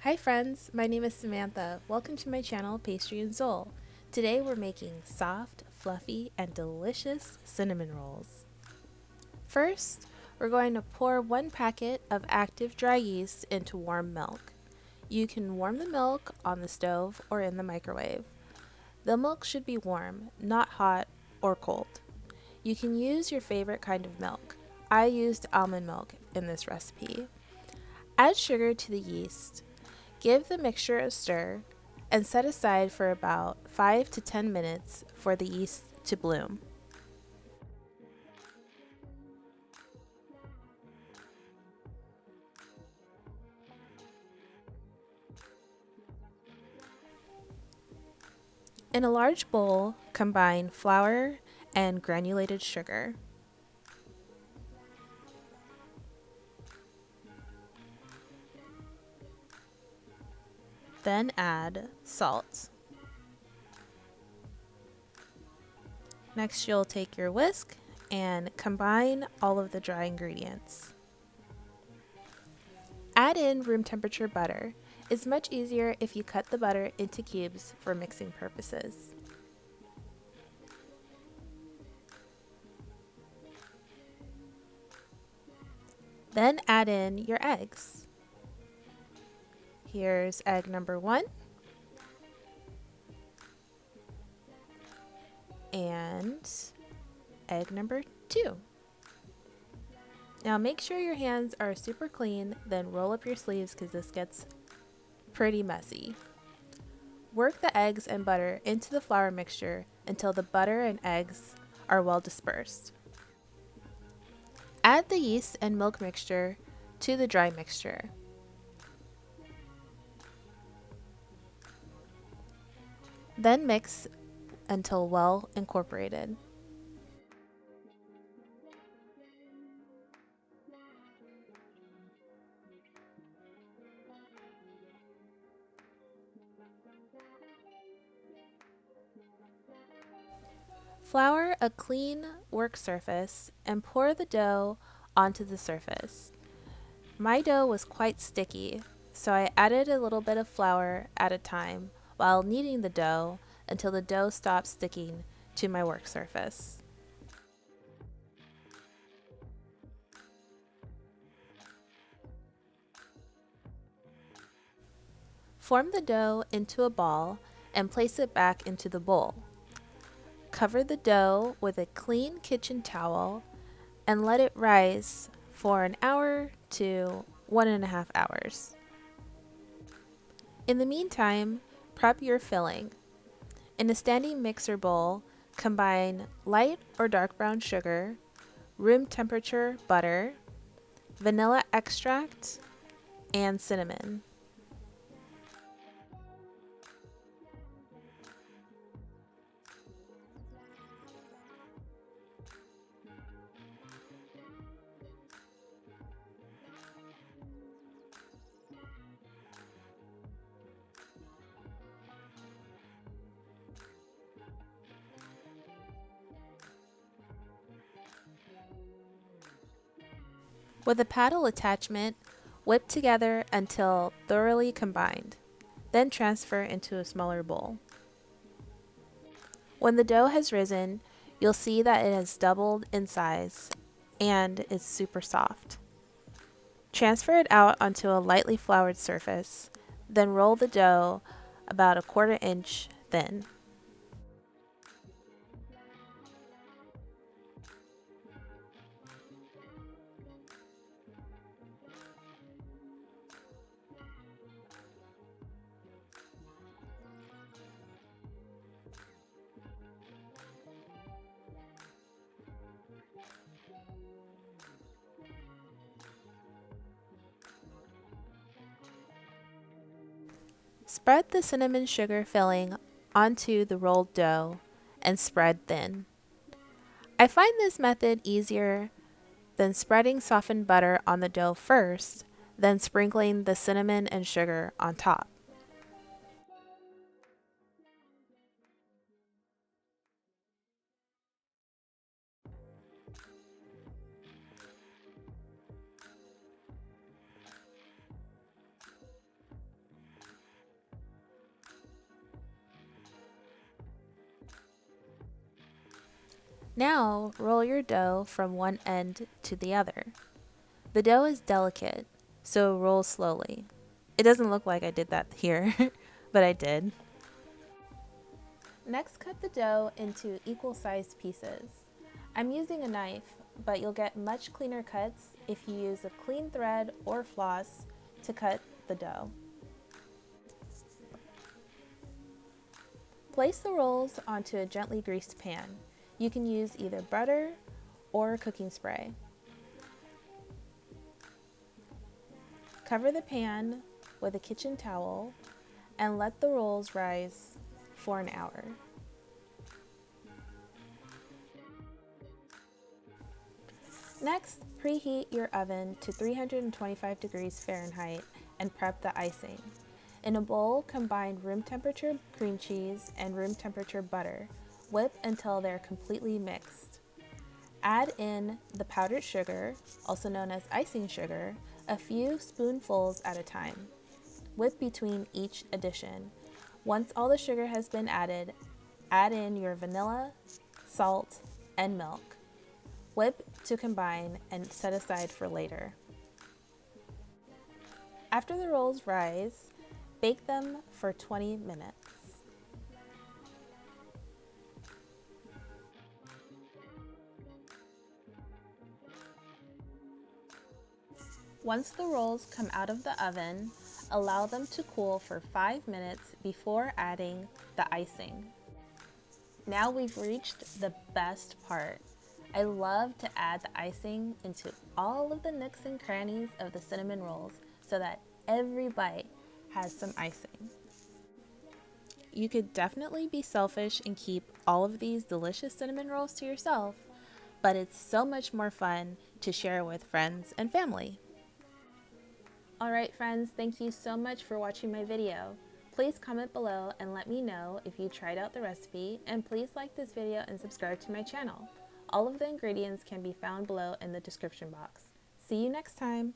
Hi friends, my name is Samantha. Welcome to my channel, Pastry and Soul. Today we're making soft, fluffy, and delicious cinnamon rolls. First, we're going to pour 1 packet of active dry yeast into warm milk. You can warm the milk on the stove or in the microwave. The milk should be warm, not hot or cold. You can use your favorite kind of milk. I used almond milk in this recipe. Add sugar to the yeast. Give the mixture a stir and set aside for about 5 to 10 minutes for the yeast to bloom. In a large bowl, combine flour and granulated sugar. Then add salt. Next, you'll take your whisk and combine all of the dry ingredients. Add in room temperature butter. It's much easier if you cut the butter into cubes for mixing purposes. Then add in your eggs. Here's egg number 1 and egg number 2. Now make sure your hands are super clean, then roll up your sleeves because this gets pretty messy. Work the eggs and butter into the flour mixture until the butter and eggs are well dispersed. Add the yeast and milk mixture to the dry mixture. Then mix until well incorporated. Flour a clean work surface and pour the dough onto the surface. My dough was quite sticky, so I added a little bit of flour at a time while kneading the dough until the dough stopped sticking to my work surface. Form the dough into a ball and place it back into the bowl. Cover the dough with a clean kitchen towel and let it rise for an hour to 1.5 hours. In the meantime, prep your filling. In a standing mixer bowl, combine light or dark brown sugar, room temperature butter, vanilla extract, and cinnamon. With a paddle attachment, whip together until thoroughly combined. Then transfer into a smaller bowl. When the dough has risen, you'll see that it has doubled in size and is super soft. Transfer it out onto a lightly floured surface, then roll the dough about a 1/4 inch thin. Spread the cinnamon sugar filling onto the rolled dough and spread thin. I find this method easier than spreading softened butter on the dough first, then sprinkling the cinnamon and sugar on top. Now, roll your dough from one end to the other. The dough is delicate, so roll slowly. It doesn't look like I did that here, but I did. Next, cut the dough into equal-sized pieces. I'm using a knife, but you'll get much cleaner cuts if you use a clean thread or floss to cut the dough. Place the rolls onto a gently greased pan. You can use either butter or cooking spray. Cover the pan with a kitchen towel and let the rolls rise for an hour. Next, preheat your oven to 325 degrees Fahrenheit and prep the icing. In a bowl, combine room temperature cream cheese and room temperature butter. Whip until they're completely mixed. Add in the powdered sugar, also known as icing sugar, a few spoonfuls at a time. Whip between each addition. Once all the sugar has been added, add in your vanilla, salt, and milk. Whip to combine and set aside for later. After the rolls rise, bake them for 20 minutes. Once the rolls come out of the oven, allow them to cool for 5 minutes before adding the icing. Now we've reached the best part. I love to add the icing into all of the nooks and crannies of the cinnamon rolls so that every bite has some icing. You could definitely be selfish and keep all of these delicious cinnamon rolls to yourself, but it's so much more fun to share with friends and family. Alright friends, thank you so much for watching my video. Please comment below and let me know if you tried out the recipe, and please like this video and subscribe to my channel. All of the ingredients can be found below in the description box. See you next time!